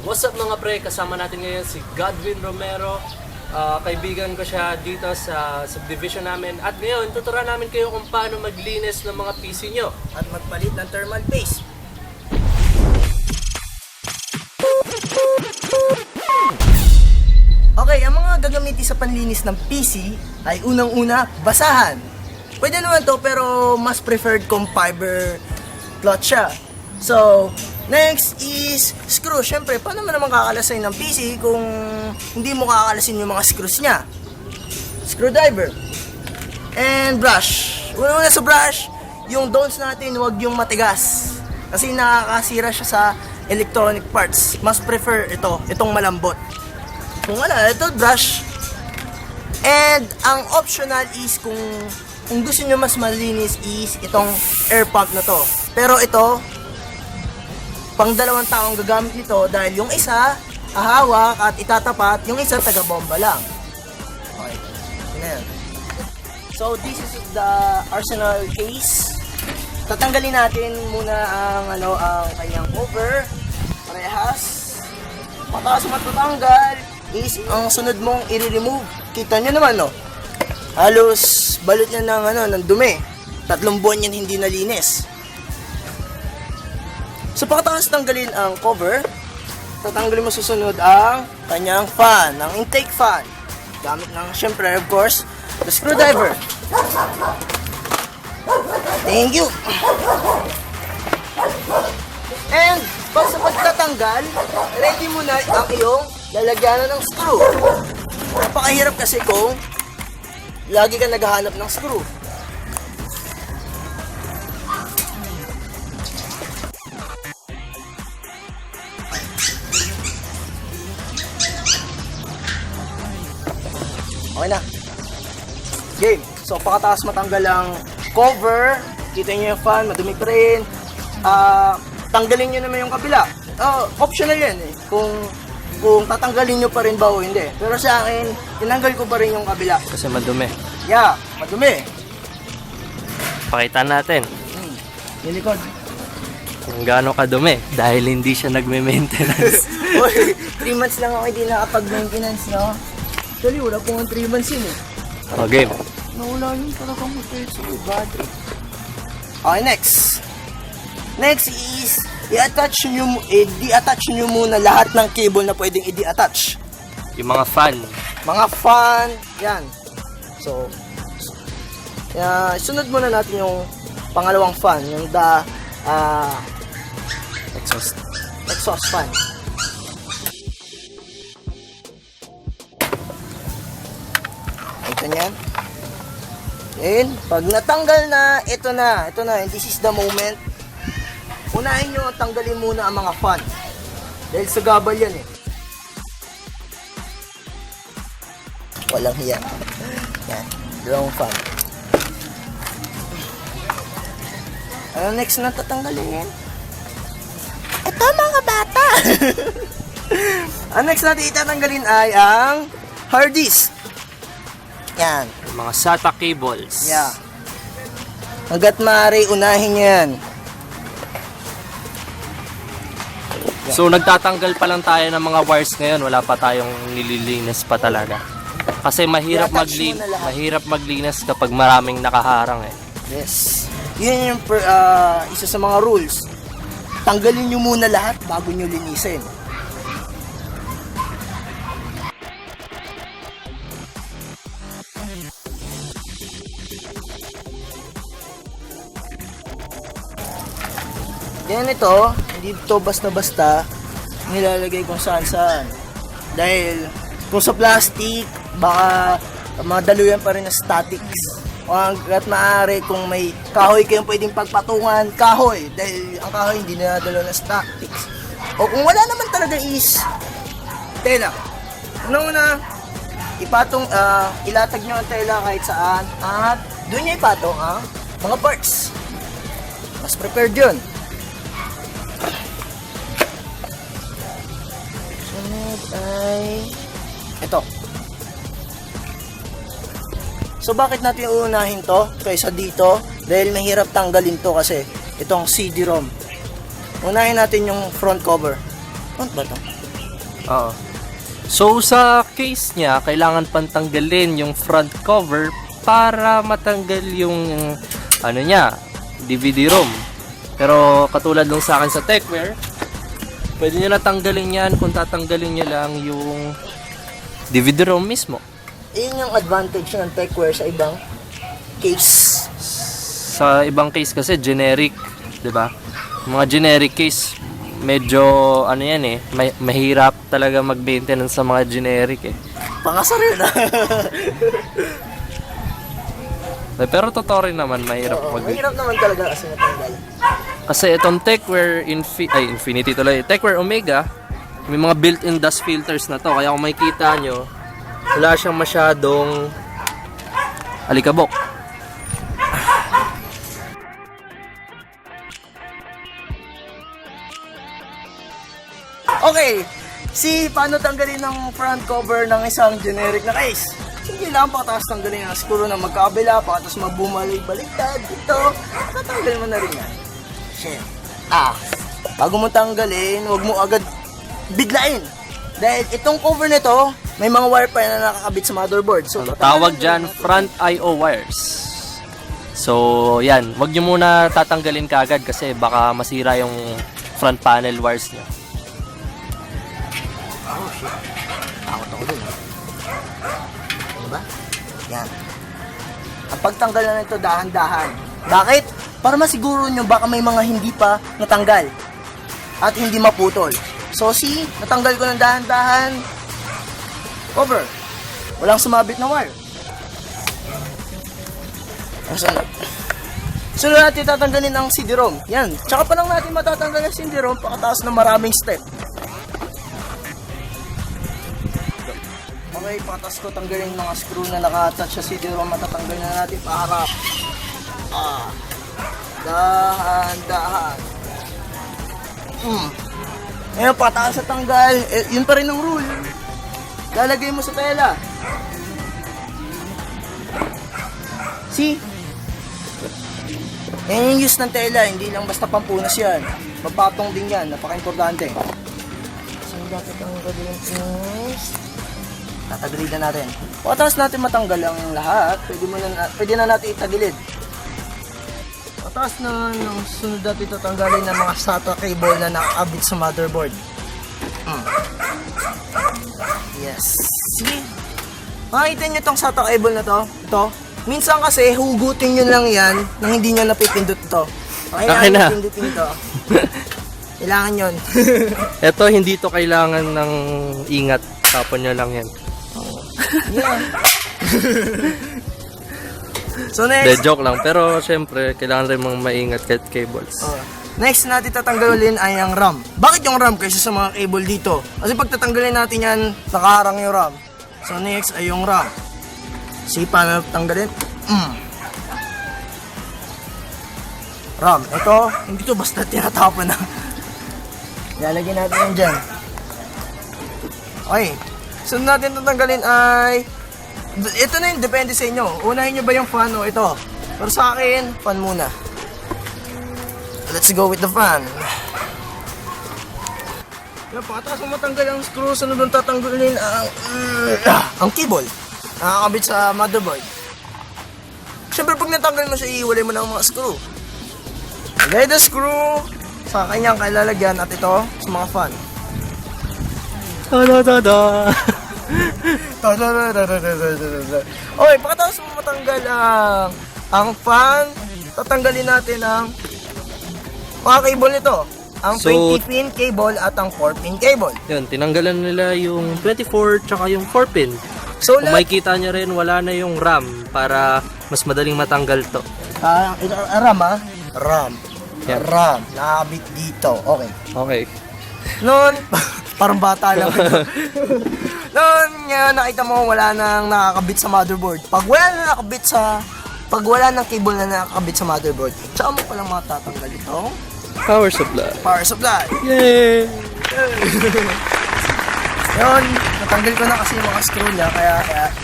What's up mga pre? Kasama natin ngayon si Godwin Romero. Kaibigan ko siya dito sa subdivision namin. At ngayon, tuturuan namin kayo kung paano maglinis ng mga PC nyo. At magpalit ng thermal paste. Okay, ang mga gagamitin sa panlinis ng PC ay unang-una, basahan. Pwede naman to pero mas preferred kung fiber cloth siya. So, next is screw. Siyempre, paano mo naman kakalasin ng PC kung hindi mo kakalasin yung mga screws niya? Screwdriver. And brush. Una sa brush, yung downs natin, huwag yung matigas. Kasi nakakasira siya sa electronic parts. Mas prefer itong malambot. Kung wala, ito brush. And ang optional is kung gusto nyo mas malinis is itong air pump na to. Pero ito, pang dalawang taong gagamit nito dahil yung isa hahawak at itatapat, yung isa taga-bomba lang. Okay. Yan. So this is the arsenal case. Tatanggalin natin muna ang kanyang cover. Parehas. Pataas matatanggal is ang sunod mong i-remove. Kita nyo naman, no? Halos balot niya ng dumi. 3 buwan yan hindi nalinis. So pagkatapos tanggalin ang cover, tatanggalin mo susunod ang kanyang fan, ang intake fan. Gamit ng, syempre, of course, the screwdriver. Thank you! And, pag sa pagtatanggal, ready mo na ang iyong lalagyanan ng screw. Napakahirap kasi kung lagi ka naghahanap ng screw. Okay na. Game. So, pagkatapos matanggal ang cover, kita nyo yung fan, madumi pa rin. Tanggalin nyo naman yung kabila. Optional yan eh. Kung tatanggalin nyo pa rin ba o hindi. Pero sa akin, tinanggal ko pa rin yung kabila. Kasi madumi. Yeah, madumi. Pakita natin Yung likod. kung gaano kadumi dahil hindi siya nagme-maintenance. Uy, 3 months lang ako hindi nakapag-maintenance, no? Actually, wala po 3 months yun eh. O, game. Nawala yun talagang hotel sa battery. Okay, next. Next is, i-attach nyo muna lahat ng cable na pwedeng i-attach. Yung mga fan. Mga fan, yan. So, sunod muna natin yung pangalawang fan, yung exhaust fan. Ito niyan. And, pag natanggal na, ito na, and this is the moment. Unahin nyo, tanggalin muna ang mga fan. Dahil sa gabal yan eh. Walang hiya. Yan, dalawang fan. Ano next na tatanggalin? Ito mga bata! Ang next natin itatanggalin ay ang hard disk. Yan. Yung mga SATA cables. Yeah. Hanggat maaari, unahin nyo yan. So, nagtatanggal pa lang tayo ng mga wires ngayon. Wala pa tayong nililinis pa talaga. Kasi mahirap maglinis kapag maraming nakaharang eh. Yes. Yun yung isa sa mga rules. Tanggalin nyo muna lahat bago nyo linisin. Yan ito, hindi ito basta-basta nilalagay kung saan-saan. Dahil kung sa plastic, baka madaluyan pa rin na statics. O hanggat maaari kung may kahoy kayong pwedeng pagpatungan, kahoy. Dahil ang kahoy hindi na nadalo na statics. O kung wala naman talaga is tela. Una, ilatag nyo ang tela kahit saan at doon nyo ipatong ang mga parts. Mas prepared yun. Sunod ay ito. So bakit natin uunahin to kaysa dito? Dahil mahirap tanggalin to kasi itong CD-ROM. Unahin natin yung front cover. Front ba to? Oo. So, sa case niya, kailangan pantanggalin yung front cover para matanggal yung, ano niya, DVD-ROM. Pero, katulad nung sa akin sa Techwear, pwede nyo natanggalin yan kung tatanggalin nyo lang yung DVD-ROM mismo. Yun yung advantage ng Techwear sa ibang case. Sa ibang case kasi, generic, 'di ba? Mga generic case, medyo, ano yan eh, mahirap talaga mag-maintenance sa mga generic eh. Pangasar yun ah. Pero totoo rin naman, mahirap Oo, mahirap naman talaga kasi natanggal. Kasi itong Techwear Infinity tuloy, Techwear Omega, may mga built-in dust filters na to. Kaya kung makikita nyo, wala siyang masyadong alikabok. Okay, paano tanggalin ng front cover ng isang generic na case? Sige lang, pakataas tanggalin ang screw na magkabila, pakataas mabumalik-baliktad, ito, tatanggalin mo na rin yan. Shit. Bago mo tanggalin, huwag mo agad biglain. Dahil itong cover nito, may mga wire pa na nakakabit sa motherboard. So, Tawag dyan, front I/O wires. So, yan, wag nyo muna tatanggalin kaagad kasi baka masira yung front panel wires nyo. Oh shit. Takot ako dun. Ano ba? Yan. Ang pagtanggal na nito dahan-dahan. Bakit? Para masiguro nyo baka may mga hindi pa natanggal at hindi maputol. So natanggal ko ng dahan-dahan. Cover. Walang sumabit na wire. Ang sunod. Sunod natin tatanggalin ang CD-ROM. Yan. Tsaka pa lang natin matatanggal ang CD-ROM pakataas ng maraming step. Okay, patas ko tanggalin yung mga screw na naka-attach sa CD-ROM. Matatanggal na natin paharap. Dahan-dahan. Ngayon, pataas sa tanggal. Yun pa rin ang rule. Lalagay mo sa tela. See? Yan yung use ng tela. Hindi lang basta pampunas yan. Mapatong din yan. Napaka-importante. So, dapat ang gagawin is tatagilid na natin. Pataas natin matanggal ang lahat. Pwede na natin itagilid. Pataas na yung sunod natin tatanggalin ng mga SATA cable na nakakabit sa motherboard. Yes. Sige. Makikita nyo itong SATA cable na to. Ito. Minsan kasi hugutin nyo lang yan nang hindi nyo napipindot ito. Okay na. Pindutin ito. Kailangan yun. Ito, hindi to kailangan ng ingat. Tapon nyo lang yan. Yeah. So De, next, joke lang. Pero, syempre, kailangan rin mong maingat kahit cables. next natin tatanggalin ay ang RAM. Bakit yung RAM kaysa sa mga cable dito? Kasi pag tatanggalin natin yan, nakaharang yung RAM. So next ay yung RAM. See, paano tanggalin? RAM. Ito, hindi to basta tinatapon na. Lalagyan natin yan dyan. Okay. Sunod natin tatanggalin ay... Ito na yun, depende sa inyo. Unahin nyo ba yung fan o ito? Pero sa akin, fan muna. Let's go with the fan. Yan, pataas mo matanggal ang screw. Sunod nung tatanggalin ang cable. Nakakabit sa motherboard. Siyempre pag natanggal mo siya, iiwalay mo ng mga screw. Lagay the screw sa kanyang kailalagyan at ito sa mga fan. Ta-da-da-da! Okay, pagkatapos mo matanggal ang fan, tatanggalin natin ang mga cable nito. Ang 20-pin cable at ang 4-pin cable. Yun, tinanggalan nila yung 24 tsaka yung 4-pin. So, Kung makikita nyo rin, wala na yung RAM para mas madaling matanggal to. RAM RAM. Yeah. RAM. Nakabit dito. Okay. Okay. Noon, parang bata lang. Noon, nakita mo wala nang nakakabit sa motherboard. Pag wala nang cable na nakakabit sa motherboard, tsaka mo palang matatanggal ito. Power supply. Power supply. Yay! Yun, natanggal ko na kasi yung mga screw niya, kaya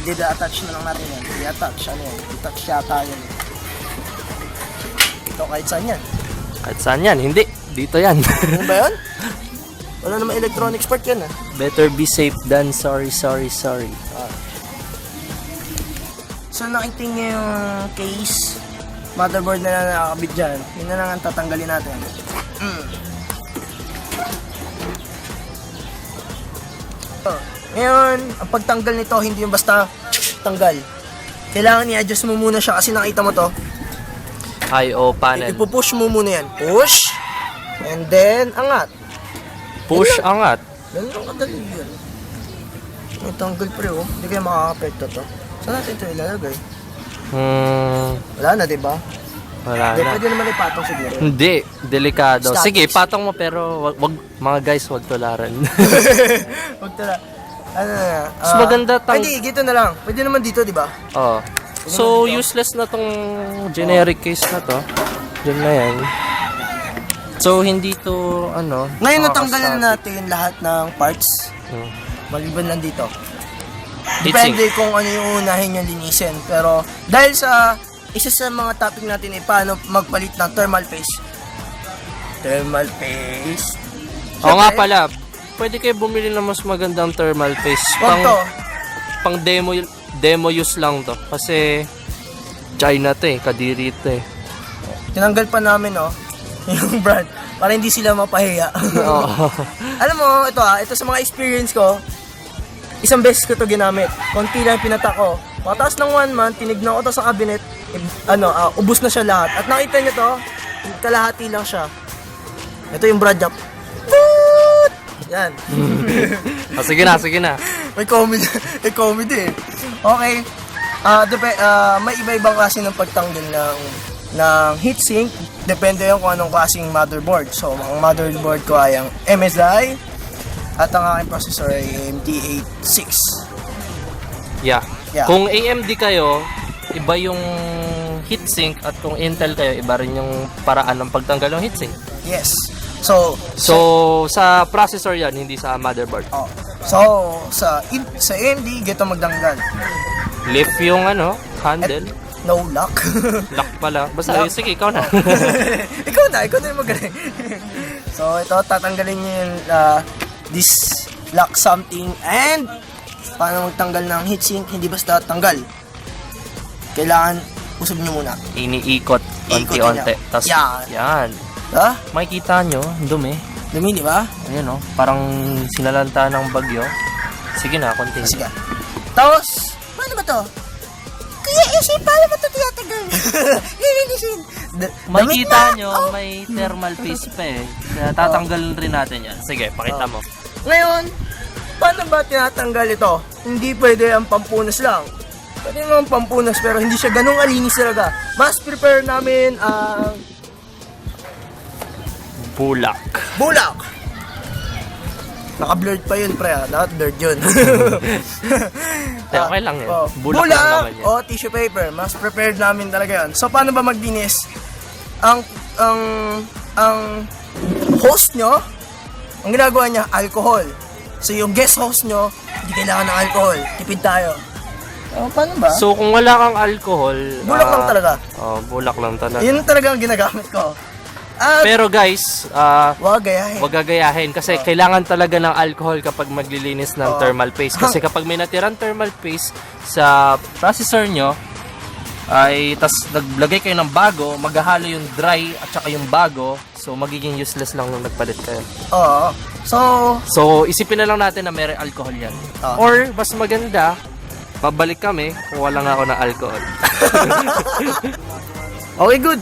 i-attach na lang natin yan. I-attach, i-attach yata yun. Ito kahit saan yan. Kahit saan yan? Hindi. Dito yan. Ano ba yun? Wala naman electronics part yan, Better be safe than sorry. So nakita niyo yung case, motherboard na nakakabit dyan. Yun na lang ang tatanggalin natin. Ngayon, ang pagtanggal nito, hindi yung basta tanggal. Kailangan i-adjust mo muna siya kasi nakita mo to. I/O panel. Ipupush mo muna yan. Push. And then, angat. Push, angat. Ganun lang kadali yan. May tanggal pre, oh. Hindi kaya makaka-apekto to. Saan natin ito ilalagay? Wala na, diba? Wala Hindi, na. pwede naman ipatong siguro. Hindi, delikado. Status. Sige, patong mo pero wag mga guys, wag tularan. Huwag tala. Ano na? Mas maganda Hindi, dito na lang. Pwede naman dito, diba? Oh. So, useless na tong generic case na to. Diyan na yan. So, hindi to, Ngayon natanggalan na natin lahat ng parts. Hmm. Maliban lang dito. Heatsink. Depende kung ano yung unahin yung linisin. Pero, dahil sa isa sa mga topic natin ay paano magpalit ng thermal paste. Thermal paste. Oo nga pala, pwede kayo bumili ng mas magandang thermal paste. Pang demo use lang to. Kasi, China to kadiri to Tinanggal pa namin, yung brand. Para hindi sila mapahiya. Oo. Alam mo, ito sa mga experience ko, isang beses ko to ginamit. Konti lang pinatak ko. Pagkatapos ng 1 month, tinignan ko to sa cabinet, ubus na siya lahat. At nakita niyo to, kalahati lang siya. Ito yung brad job. Yan. Sige na. May comedy. Okay. May iba-ibang klase ng pagtanggal ng heatsink. Depende yung kung anong klaseng motherboard. So, ang motherboard ko ay ang MSI at ang aking processor ay AMD 86. Yeah. Yeah. Kung AMD kayo, iba yung heatsink at kung Intel kayo, iba rin yung paraan ng pagtanggal ng heatsink. Yes. So sa processor yan, hindi sa motherboard. sa AMD, gito magtanggal. Lift yung handle. No lock. Lock pala. Basta, sige, ikaw na. ikaw na yung magaling. So, ito, tatanggalin nyo yung this lock something and paano magtanggal ng heatsink, hindi basta tanggal. Kailangan usog nyo muna. Iniikot, onti-onti. Tas, yan. Makikita nyo, dumi. Dumi, di ba? Ayan parang sinalanta ng bagyo. Sige na, konti. Sige. Tapos, paano ba to? Kuya Ishi, paano ba ito tiyatagal? Lilinisin. Makikita nyo, may thermal paste pa Kaya tatanggalin rin natin yan. Sige, pakita mo. Ngayon, paano ba tinatanggal ito? Hindi pwede ang pampunas lang. Pwede naman pampunas pero hindi siya ganung alinis talaga. Mas prepare namin ang Bulak. Naka-blurred pa yun, pre. Dapat blurred yun. Okay lang yun. Bulak lang naman yan. o tissue paper. Mas prepared namin talaga yun. So, paano ba maglinis? Ang host nyo, ang ginagawa niya, alcohol. So, yung guest host nyo, hindi kailangan ng alcohol. Tipid tayo. Paano ba? So, kung wala kang alcohol... Bulak lang talaga. Bulak lang talaga. Yun talaga ang ginagamit ko. Pero guys, Wag gayahin. wag gagayahin kasi kailangan talaga ng alcohol kapag maglilinis ng thermal paste. Kasi kapag may natirang thermal paste sa processor nyo, tas naglagay kayo ng bago, maghahalo yung dry at saka yung bago, so magiging useless lang nung nagpalit kayo. Oo. So, isipin na lang natin na may alcohol yan. Or, mas maganda, babalik kami kung wala nga ako ng alcohol. Okay, good.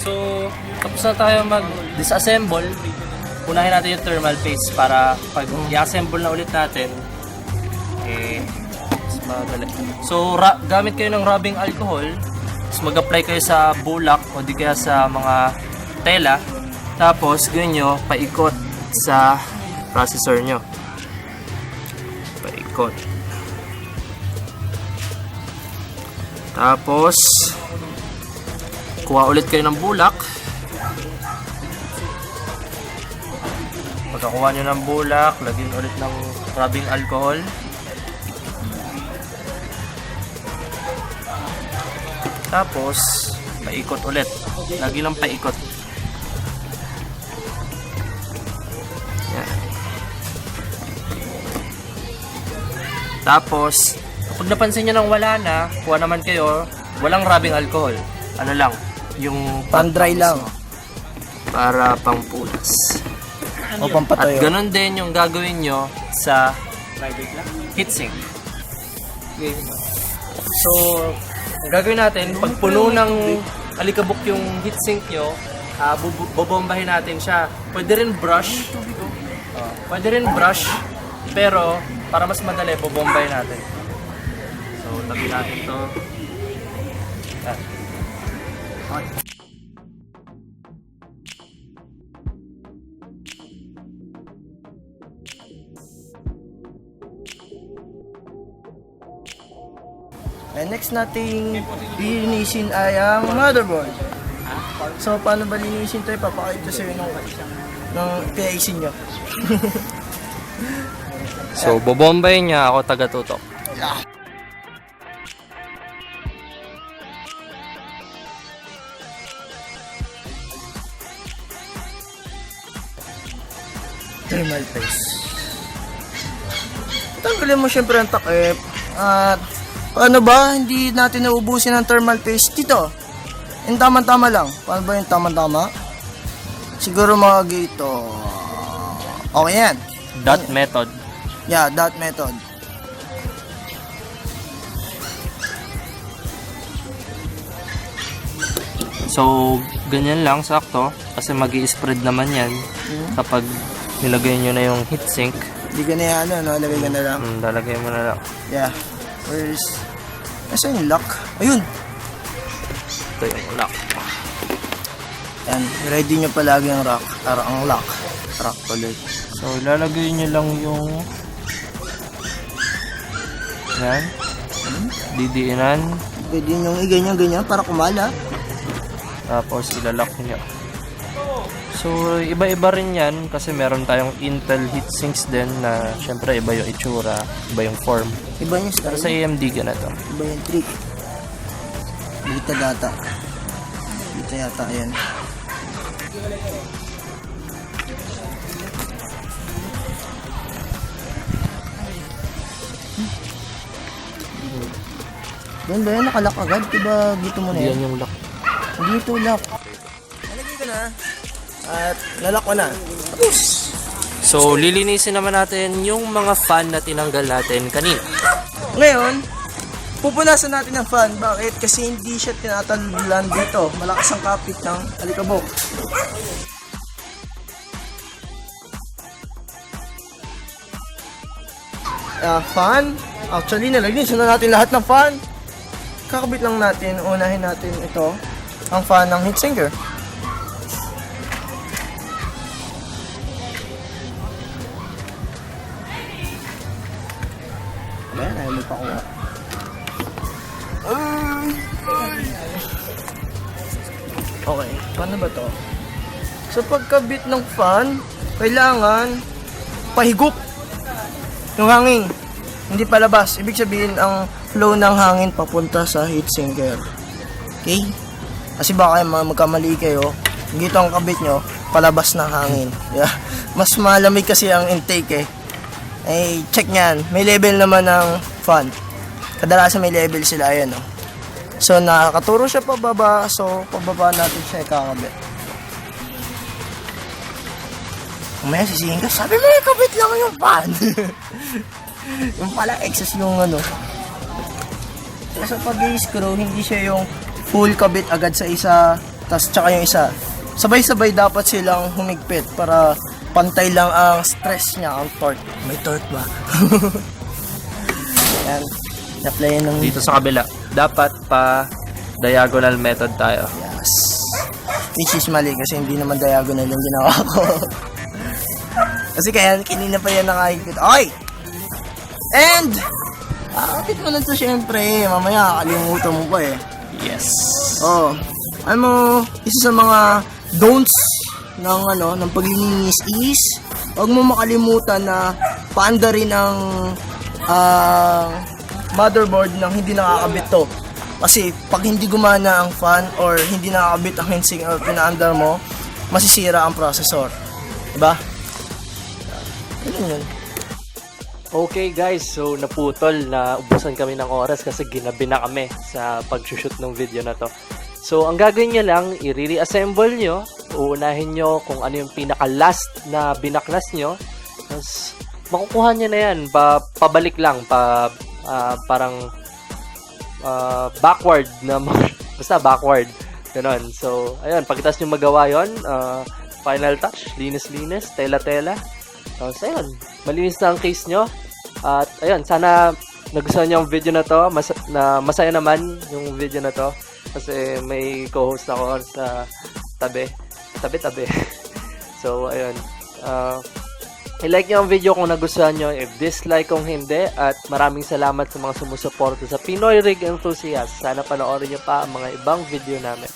So, tapos na tayo mag-disassemble. Unahin natin yung thermal paste para pag i-assemble na ulit natin, mas madali. So, gamit kayo ng rubbing alcohol. Tapos mag-apply kayo sa bulak o di kaya sa mga tela. Tapos, ganyan nyo, paikot sa processor nyo. Paikot. Tapos, kuha ulit kayo ng bulak. Pagkakuha nyo ng bulak, lagyan ulit ng rubbing alcohol. Tapos, paikot ulit. Lagi lang paikot. Yan. Tapos, kapag napansin nyo nang wala na, kuha naman kayo, walang rubbing alcohol. Ano lang, yung Pan-dry lang. para pang punas. O At pampatoyo. ganun din yung gagawin nyo sa heatsink. Okay. So, ang gagawin natin, pag puno ng alikabok yung heatsink nyo, bobombahin natin siya. Pwede rin brush. Pero para mas madali, bobombahin natin. So, tabi natin to. Yan. Okay. And next nating linisin ay ang motherboard. So, paano ba linisin ito? Ipapakita sa'yo ng PIC nyo. So, bobombahin niya ako taga-tutok. Thermal paste. Tanggalin mo syempre ang takip. At paano ba hindi natin naubusin ang thermal paste dito? Yung tama-tama lang. Paano ba yung tama-tama? Siguro mga gito. Okay yan. Dot method. Yeah, that method. So, ganyan lang, sakto. Kasi mag-i-spread naman yan kapag nilagay nyo na yung heatsink. Hindi ka na yan, no? Lagay ka na lang. Lalagay mo na lang. Yeah. Where's... Nasaan yung lock? Ayun. Ito yung lock. Yan. Ready nyo palagi ang rock. Ang lock. Rock ulit. So, ilalagay nyo lang yung... Yan. Didiinan. Pwede nyo ganyan para kumala. Tapos, ilalak nyo. So, iba-iba rin yan kasi meron tayong Intel heatsinks din na syempre iba yung itsura, iba yung form. Iba yung Pero style. sa AMD ganito. Iba yung trick. Dito data. Dito yata, ayan. Yan ba yan? Nakalak agad? Diba dito mo na yan? Yan yung lock. Dito lock. Nalagay ko na. At nalock ko na. Tapos. So, lilinisin naman natin yung mga fan na tinanggal natin kanina. Ngayon, pupunasan natin ang fan. Bakit? Kasi hindi siya tinatalulan dito. Malakas ang kapit ng alikabok. Fan. Actually, nalagnisan na natin lahat ng fan. Kakabit lang natin. Unahin natin ito. Ang fan ng heatsinker. Ayan, ayaw mo pa kuha. Okay, paano ba to? Sa pagkabit ng fan, kailangan pahigop yung hangin. Hindi palabas. Ibig sabihin, ang flow ng hangin papunta sa heatsinker. Okay? Kasi baka magkamali kayo, dito ang kabit nyo, palabas ng hangin. Yeah. Mas malamig kasi ang intake eh. Eh, check nyan. May level naman ng fan. Kadalasan may level sila, ayan o. So, nakakaturo siya pababa. So, pababa natin siya ikakabit. Umaya, sisihin ka. Sabi mo, ikabit lang yung fan. Yung pala, excess yung ano. Kasi pag i-screw, hindi siya yung full kabit agad sa isa. Tapos, tsaka yung isa. Sabay-sabay dapat silang humigpit para pantay lang ang stress niya, ang torque. May torque ba? Yan. I-applyan ng... Dito sa kabila, dapat pa diagonal method tayo. Yes. Which is mali kasi hindi naman diagonal yung ginawa ko. Kasi kaya kanina pa yan nakahigpit. Okay! And, kakapit mo na ito syempre. Mamaya kakalimutan mo pa eh. Yes. Oh, alam mo, isa sa mga don'ts ng ng paglilinis is huwag mo makalimutan na paanda rin ang motherboard nang hindi nakakabit to. Kasi pag hindi gumana ang fan or hindi nakakabit ang heatsink or pinaandar mo, masisira ang processor. Diba? Ano yun? Okay guys, so naputol na ubusan kami ng oras kasi ginabi na kami sa pag-shoot ng video na to. So ang gagawin nyo lang, i-reassemble nyo, uunahin nyo kung ano yung pinaka-last na binaklas nyo, tapos makukuha nyo na yan, pabalik lang, parang backward na, basta backward, ganon. So ayun, pagkatapos nyo magawa yon, final touch, linis-linis, tela-tela. Tapos ayun, malinis na ang case nyo. At ayun, sana nagustuhan nyo yung video na to. Masaya naman yung video na to. Kasi may co-host ako sa tabi. So ayun, i-like nyo ang video kung nagustuhan nyo. If dislike kung hindi. At maraming salamat sa mga sumusuporta sa Pinoy Rig Enthusiast. Sana panoorin nyo pa ang mga ibang video namin.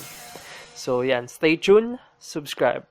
So yan, stay tuned, subscribe.